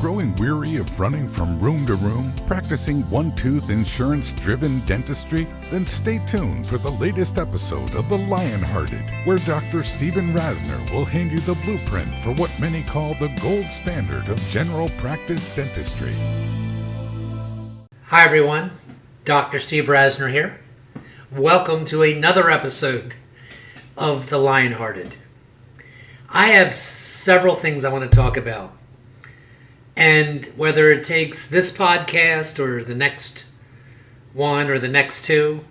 growing weary of running from room to room, practicing one-tooth insurance-driven dentistry? Then stay tuned for the latest episode of The Lionhearted, where Dr. Stephen Rasner will hand you the blueprint for what many call the gold standard of general practice dentistry. Hi everyone, Dr. Steve Rasner here. Welcome to another episode of The Lionhearted. I have several things I want to talk about. And whether it takes this podcast or the next one or the next two,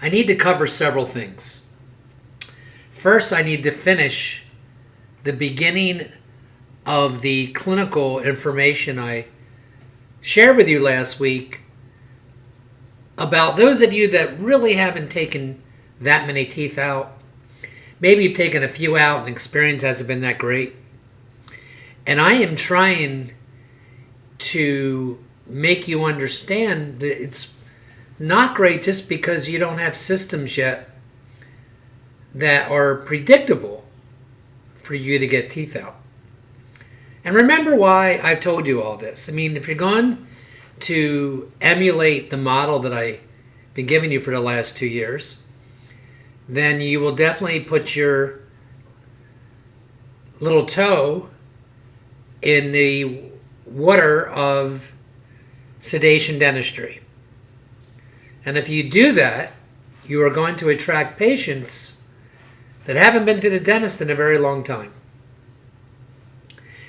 I need to cover several things. First, I need to finish the beginning of the clinical information I shared with you last week about those of you that really haven't taken that many teeth out. Maybe you've taken a few out and experience hasn't been that great. And I am trying to make you understand that it's not great just because you don't have systems yet that are predictable for you to get teeth out. And remember why I've told you all this. I mean, if you're going to emulate the model that I've been giving you for the last 2 years, then you will definitely put your little toe in the water of sedation dentistry. And if you do that, you are going to attract patients that haven't been to the dentist in a very long time,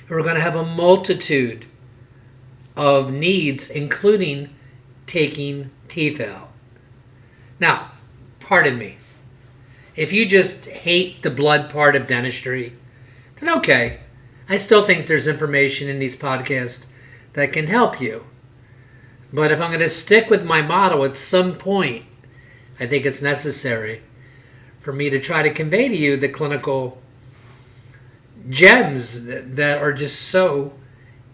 who are going to have a multitude of needs, including taking teeth out. Now, pardon me, if you just hate the blood part of dentistry, then okay. I still think there's information in these podcasts that can help you. But if I'm going to stick with my model at some point, I think it's necessary for me to try to convey to you the clinical gems that are just so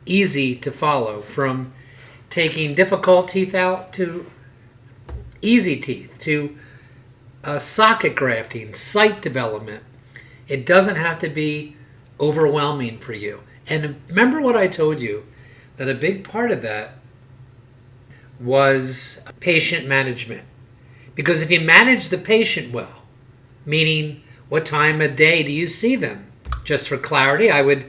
easy to follow, from taking difficult teeth out to easy teeth, to socket grafting, sight development. It doesn't have to be overwhelming for you. And remember what I told you, that a big part of that was patient management. Because if you manage the patient well, meaning what time of day do you see them? Just for clarity, I would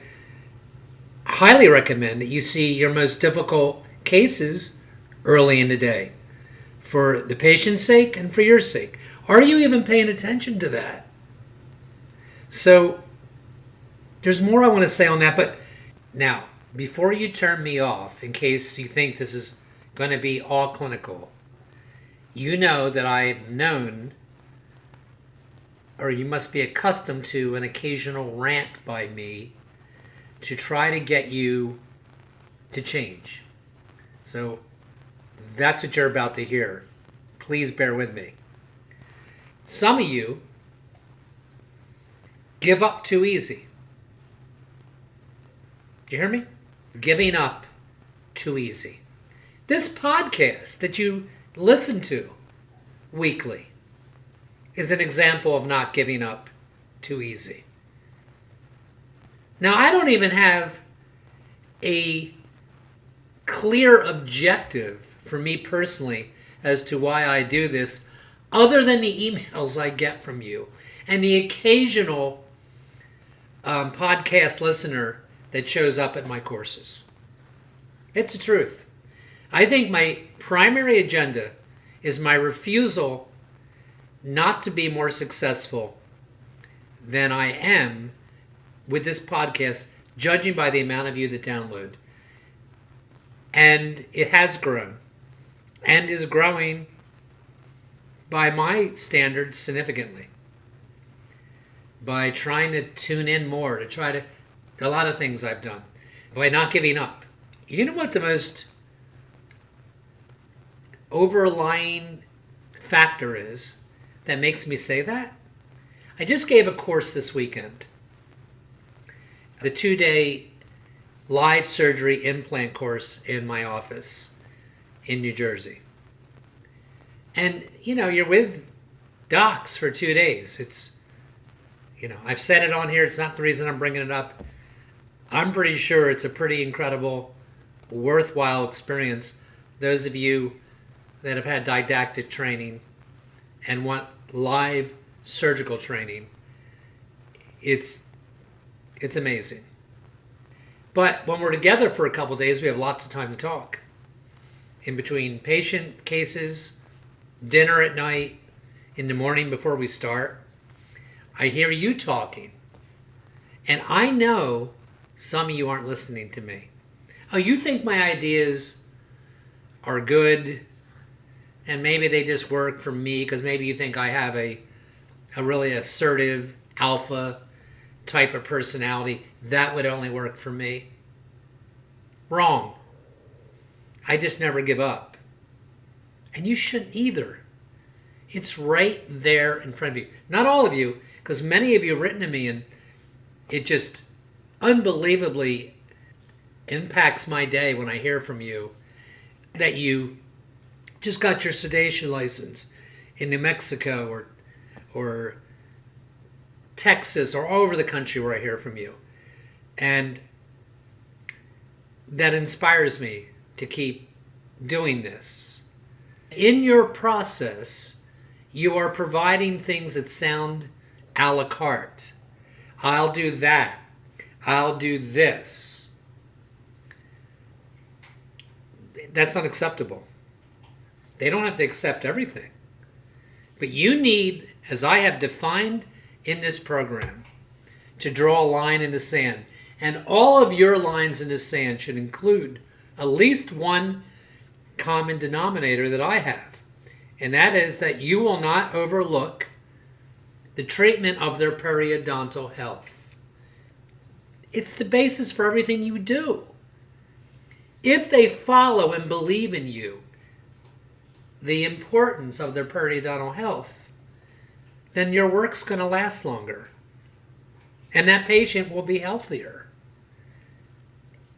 highly recommend that you see your most difficult cases early in the day, for the patient's sake and for your sake. Are you even paying attention to that? So there's more I want to say on that, but now, before you turn me off, in case you think this is going to be all clinical, you know that I've known, or you must be accustomed to, an occasional rant by me to try to get you to change. So that's what you're about to hear. Please bear with me. Some of you give up too easy. Do you hear me? Giving up too easy. This podcast that you listen to weekly is an example of not giving up too easy. Now, I don't even have a clear objective for me personally as to why I do this, other than the emails I get from you and the occasional podcast listener that shows up at my courses. It's the truth. I think my primary agenda is my refusal not to be more successful than I am with this podcast, judging by the amount of you that download. And it has grown and is growing by my standards significantly. By trying to tune in more, a lot of things I've done, by not giving up. You know what the most overlying factor is that makes me say that? I just gave a course this weekend, the 2-day live surgery implant course in my office in New Jersey. And, you're with docs for 2 days. I've said it on here. It's not the reason I'm bringing it up. I'm pretty sure it's a pretty incredible, worthwhile experience. Those of you that have had didactic training and want live surgical training, it's amazing. But when we're together for a couple of days, we have lots of time to talk. In between patient cases, dinner at night, in the morning before we start, I hear you talking. And I know some of you aren't listening to me. Oh, you think my ideas are good and maybe they just work for me because maybe you think I have a really assertive alpha type of personality that would only work for me. Wrong. I just never give up. And you shouldn't either. It's right there in front of you. Not all of you, because many of you have written to me and it just unbelievably impacts my day when I hear from you that you just got your sedation license in New Mexico or Texas or all over the country where I hear from you. And that inspires me to keep doing this. In your process, you are providing things that sound a la carte. I'll do that. I'll do this. That's unacceptable. They don't have to accept everything. But you need, as I have defined in this program, to draw a line in the sand. And all of your lines in the sand should include at least one common denominator that I have. And that is that you will not overlook the treatment of their periodontal health. It's the basis for everything you do. If they follow and believe in you, the importance of their periodontal health, then your work's going to last longer. And that patient will be healthier.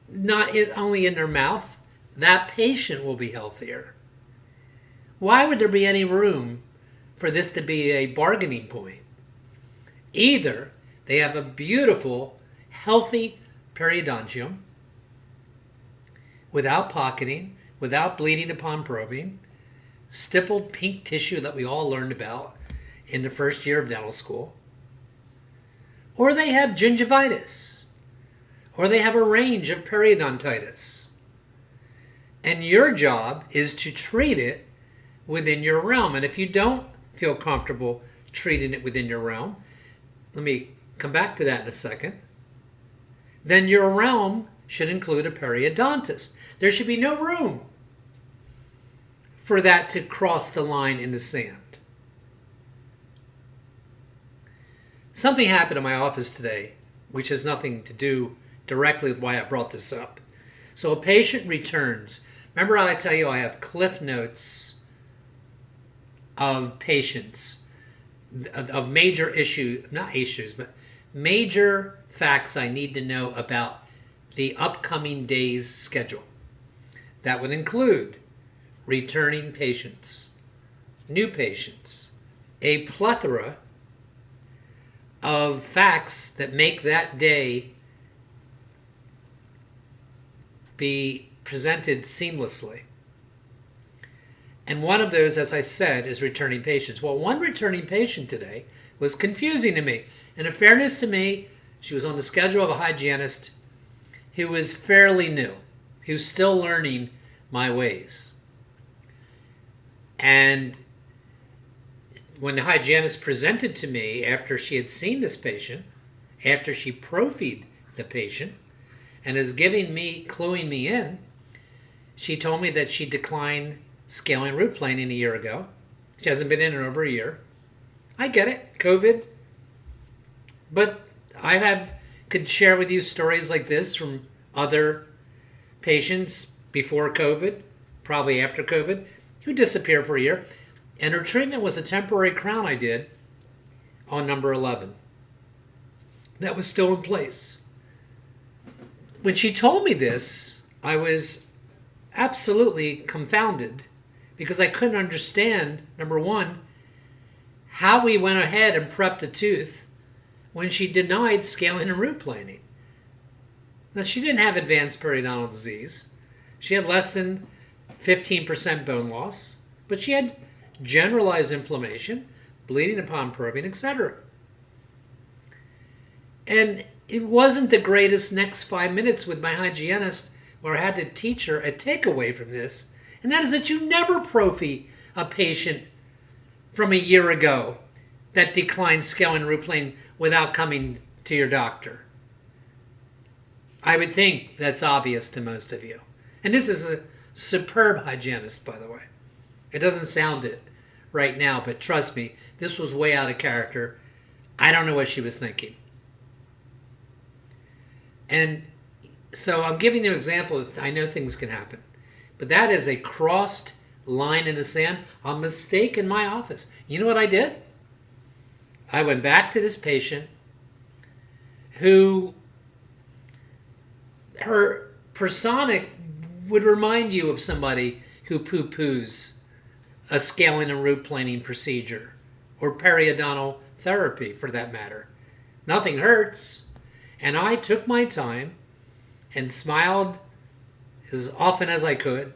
Not only in their mouth, that patient will be healthier. Why would there be any room for this to be a bargaining point? Either they have a beautiful, healthy periodontium without pocketing, without bleeding upon probing, stippled pink tissue that we all learned about in the first year of dental school, or they have gingivitis, or they have a range of periodontitis. And your job is to treat it within your realm. And if you don't feel comfortable treating it within your realm, let me come back to that in a second, then your realm should include a periodontist. There should be no room for that to cross the line in the sand. Something happened in my office today, which has nothing to do directly with why I brought this up. So a patient returns. Remember how I tell you I have cliff notes of patients, of major but major facts I need to know about the upcoming day's schedule. That would include returning patients, new patients, a plethora of facts that make that day be presented seamlessly. And one of those, as I said, is returning patients. Well, one returning patient today was confusing to me. And in fairness to me, she was on the schedule of a hygienist who was fairly new, who's still learning my ways. And when the hygienist presented to me after she had seen this patient, after she profied the patient, and is cluing me in, she told me that she declined scaling root planing a year ago. She hasn't been in over a year. I get it, COVID. But I could share with you stories like this from other patients before COVID, probably after COVID, who disappeared for a year. And her treatment was a temporary crown I did on number 11. That was still in place. When she told me this, I was absolutely confounded because I couldn't understand, number one, how we went ahead and prepped a tooth when she denied scaling and root planing. Now, she didn't have advanced periodontal disease. She had less than 15% bone loss, but she had generalized inflammation, bleeding upon probing, etc. And it wasn't the greatest next 5 minutes with my hygienist where I had to teach her a takeaway from this, and that is that you never prophy a patient from a year ago that declined scaling and root planing without coming to your doctor. I would think that's obvious to most of you. And this is a superb hygienist, by the way. It doesn't sound it right now, but trust me, this was way out of character. I don't know what she was thinking. And so I'm giving you an example that I know things can happen. But that is a crossed line in the sand, a mistake in my office. You know what I did? I went back to this patient who, her persona would remind you of somebody who poo-poos a scaling and root planing procedure, or periodontal therapy for that matter. Nothing hurts. And I took my time and smiled as often as I could.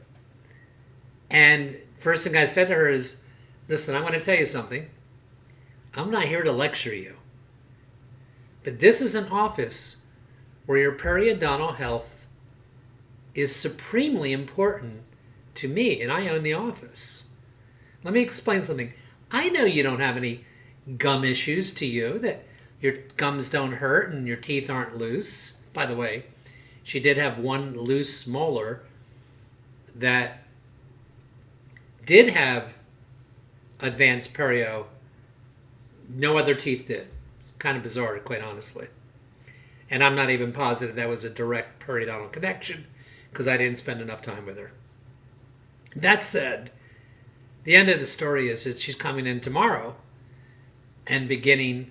And first thing I said to her is, listen, I'm going to tell you something. I'm not here to lecture you. But this is an office where your periodontal health is supremely important to me, and I own the office. Let me explain something. I know you don't have any gum issues to you, that your gums don't hurt and your teeth aren't loose. By the way, she did have one loose molar that did have advanced perio. No other teeth did. Kind of bizarre, quite honestly. And I'm not even positive that was a direct periodontal connection because I didn't spend enough time with her. That said, the end of the story is that she's coming in tomorrow and beginning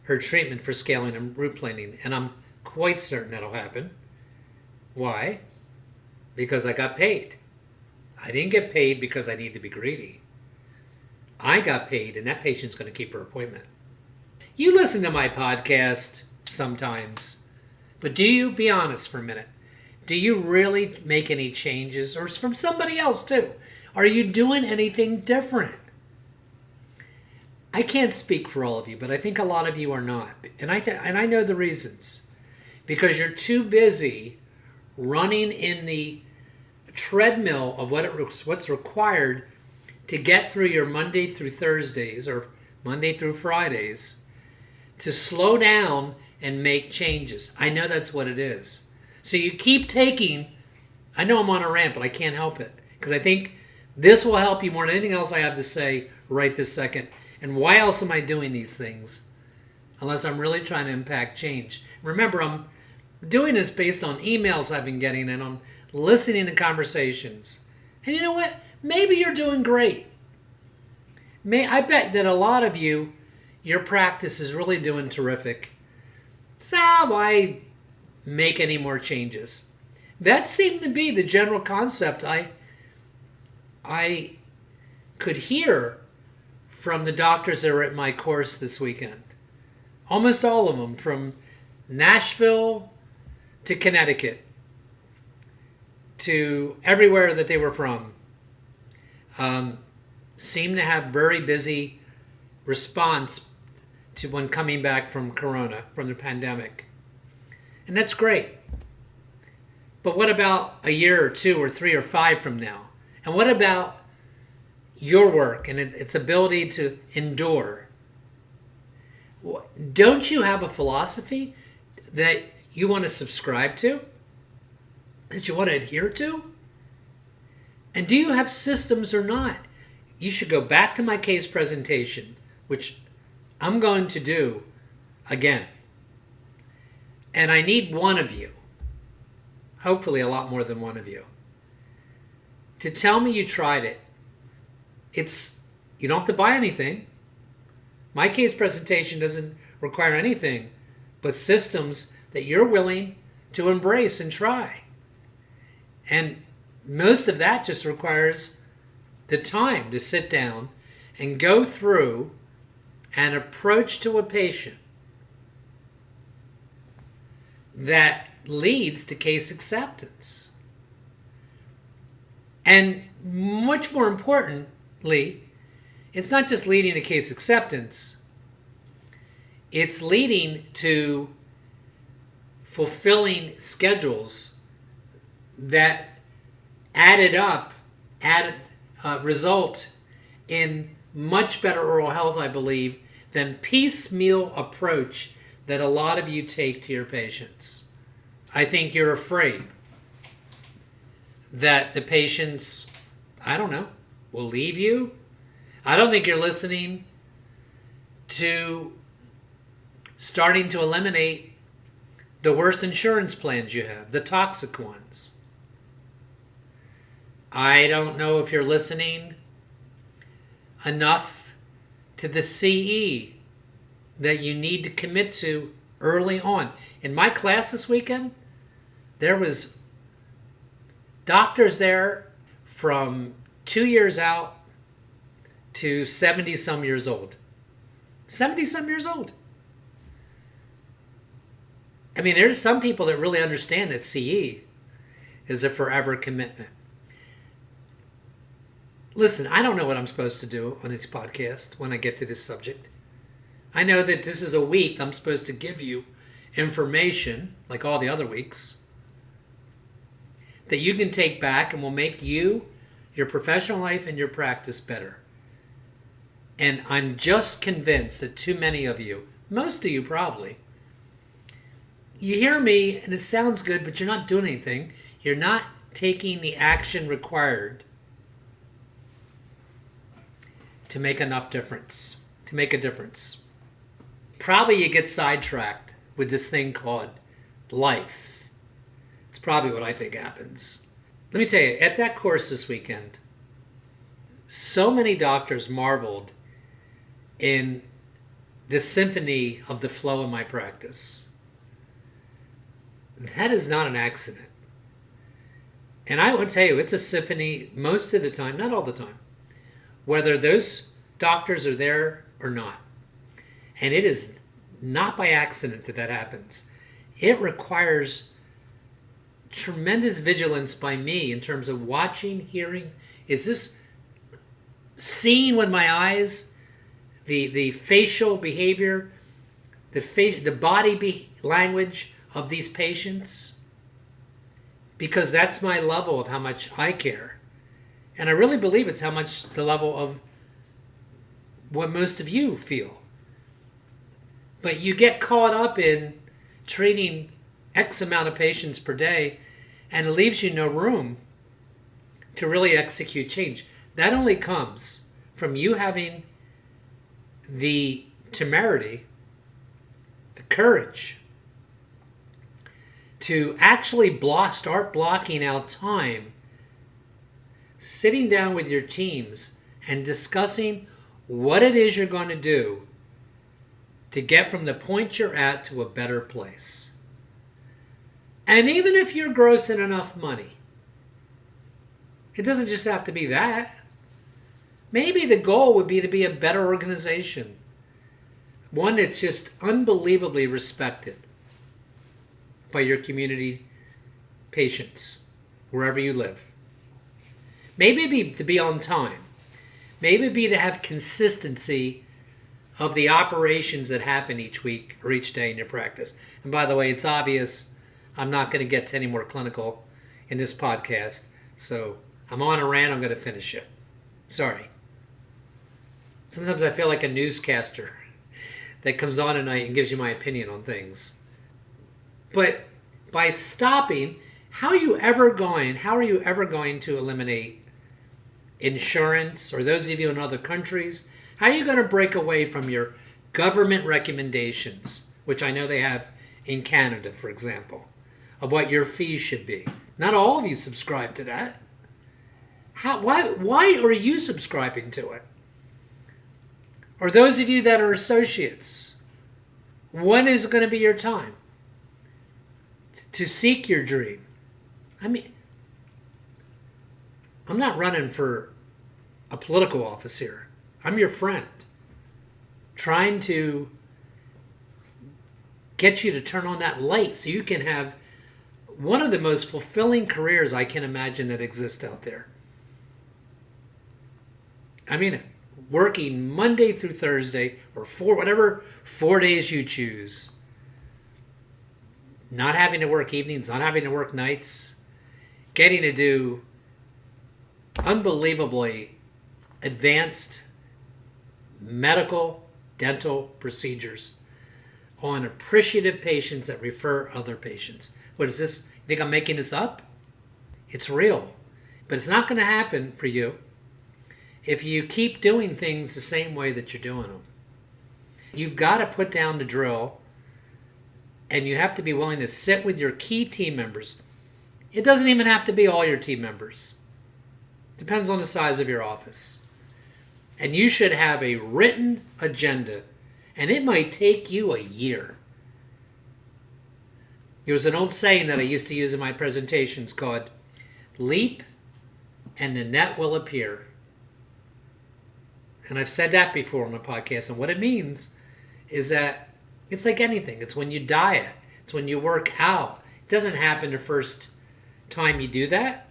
her treatment for scaling and root planing. And I'm quite certain that'll happen. Why? Because I got paid. I didn't get paid because I need to be greedy. I got paid, and that patient's going to keep her appointment. You listen to my podcast sometimes, but do you, be honest for a minute, do you really make any changes? Or from somebody else too? Are you doing anything different? I can't speak for all of you, but I think a lot of you are not. And I know the reasons. Because you're too busy running in the treadmill of what's required to get through your Monday through Thursdays or Monday through Fridays, to slow down and make changes. I know that's what it is. So you keep taking, I know I'm on a rant, but I can't help it. Because I think this will help you more than anything else I have to say right this second. And why else am I doing these things? Unless I'm really trying to impact change. Remember, I'm doing this based on emails I've been getting and on listening to conversations. And you know what? Maybe you're doing great. I bet that a lot of you, your practice is really doing terrific. So why make any more changes? That seemed to be the general concept I could hear from the doctors that were at my course this weekend. Almost all of them, from Nashville to Connecticut to everywhere that they were from, seemed to have very busy response to when coming back from Corona, from the pandemic. And that's great. But what about a year or 2 or 3 or 5 from now? And what about your work and its ability to endure? Don't you have a philosophy that you want to subscribe to? That you want to adhere to? And do you have systems or not? You should go back to my case presentation, which I'm going to do again. And I need one of you, hopefully a lot more than one of you, to tell me you tried it. You don't have to buy anything. My case presentation doesn't require anything but systems that you're willing to embrace and try. And most of that just requires the time to sit down and go through an approach to a patient that leads to case acceptance. And much more importantly, it's not just leading to case acceptance, it's leading to fulfilling schedules that result in much better oral health, I believe, than piecemeal approach that a lot of you take to your patients. I think you're afraid that the patients, will leave you. I don't think you're listening to starting to eliminate the worst insurance plans you have, the toxic ones. I don't know if you're listening enough to the CE that you need to commit to early on. In my class this weekend, there was doctors there from 2 years out to 70-some years old. 70-some years old. I mean, there's some people that really understand that CE is a forever commitment. Listen, I don't know what I'm supposed to do on this podcast when I get to this subject. I know that this is a week I'm supposed to give you information, like all the other weeks, that you can take back and will make you, your professional life, and your practice better. And I'm just convinced that too many of you, most of you probably, you hear me and it sounds good, but you're not doing anything. You're not taking the action required to make enough difference, to make a difference. Probably you get sidetracked with this thing called life. It's probably what I think happens. Let me tell you, at that course this weekend, so many doctors marveled in the symphony of the flow in my practice. That is not an accident. And I would tell you, it's a symphony most of the time, not all the time, whether those doctors are there or not. And it is not by accident that that happens. It requires tremendous vigilance by me in terms of watching, hearing. Is this seeing with my eyes, the facial behavior, the body language of these patients? Because that's my level of how much I care. And I really believe it's how much the level of what most of you feel. But you get caught up in treating X amount of patients per day, and it leaves you no room to really execute change. That only comes from you having the temerity, the courage, to actually start blocking out time, sitting down with your teams and discussing what it is you're going to do to get from the point you're at to a better place. And even if you're grossing enough money, it doesn't just have to be that. Maybe the goal would be to be a better organization, one that's just unbelievably respected by your community patients, wherever you live. Maybe it'd be to be on time. Maybe it'd be to have consistency of the operations that happen each week or each day in your practice. And by the way, it's obvious I'm not going to get to any more clinical in this podcast. So I'm on a rant. I'm going to finish it. Sorry. Sometimes I feel like a newscaster that comes on at night and gives you my opinion on things. But by stopping, how are you ever going to eliminate insurance, or those of you in other countries, how are you going to break away from your government recommendations, which I know they have in Canada, for example, of what your fees should be? Not all of you subscribe to that. Why are you subscribing to it? Or those of you that are associates, when is going to be your time to seek your dream? I mean, I'm not running for a political office here. I'm your friend, trying to get you to turn on that light so you can have one of the most fulfilling careers I can imagine that exist out there. I mean, working Monday through Thursday or 4 days you choose. Not having to work evenings, not having to work nights. Getting to do unbelievably advanced medical, dental procedures on appreciative patients that refer other patients. What is this? You think I'm making this up? It's real. But it's not going to happen for you if you keep doing things the same way that you're doing them. You've got to put down the drill, and you have to be willing to sit with your key team members. It doesn't even have to be all your team members. Depends on the size of your office. And you should have a written agenda, and it might take you a year. There's an old saying that I used to use in my presentations called, leap and the net will appear. And I've said that before on the podcast, and what it means is that it's like anything. It's when you diet. It's when you work out. It doesn't happen the first time you do that.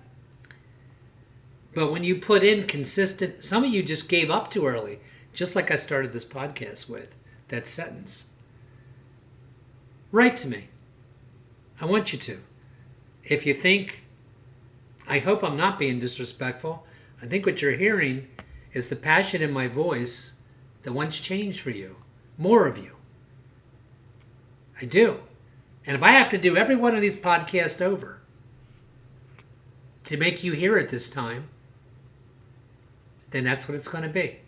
But when you put in consistent, some of you just gave up too early, just like I started this podcast with, that sentence. Write to me. I want you to. If you think, I hope I'm not being disrespectful, I think what you're hearing is the passion in my voice that wants change for you. More of you. I do. And if I have to do every one of these podcasts over to make you hear it this time, then that's what it's going to be.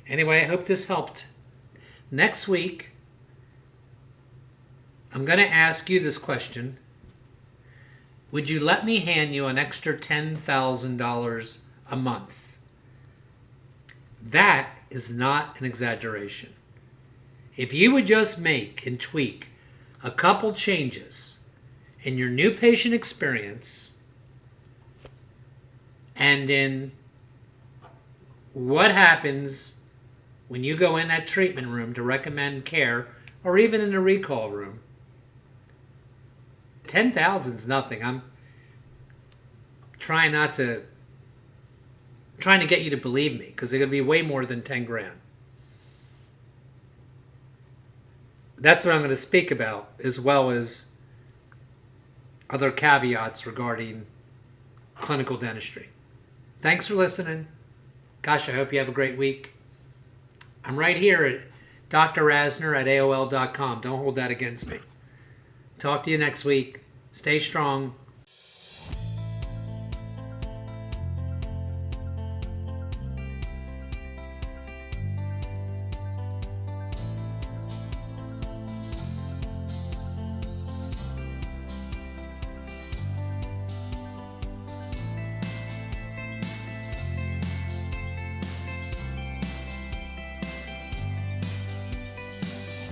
Anyway, I hope this helped. Next week, I'm going to ask you this question. Would you let me hand you an extra $10,000 a month? That is not an exaggeration. If you would just make and tweak a couple changes in your new patient experience and in what happens when you go in that treatment room to recommend care or even in the recall room, 10,000 is nothing. I'm trying to get you to believe me, because they're going to be way more than 10 grand. That's what I'm going to speak about, as well as other caveats regarding clinical dentistry. Thanks for listening. Gosh, I hope you have a great week. I'm right here at Dr. Rasner at AOL.com. Don't hold that against me. Talk to you next week. Stay strong.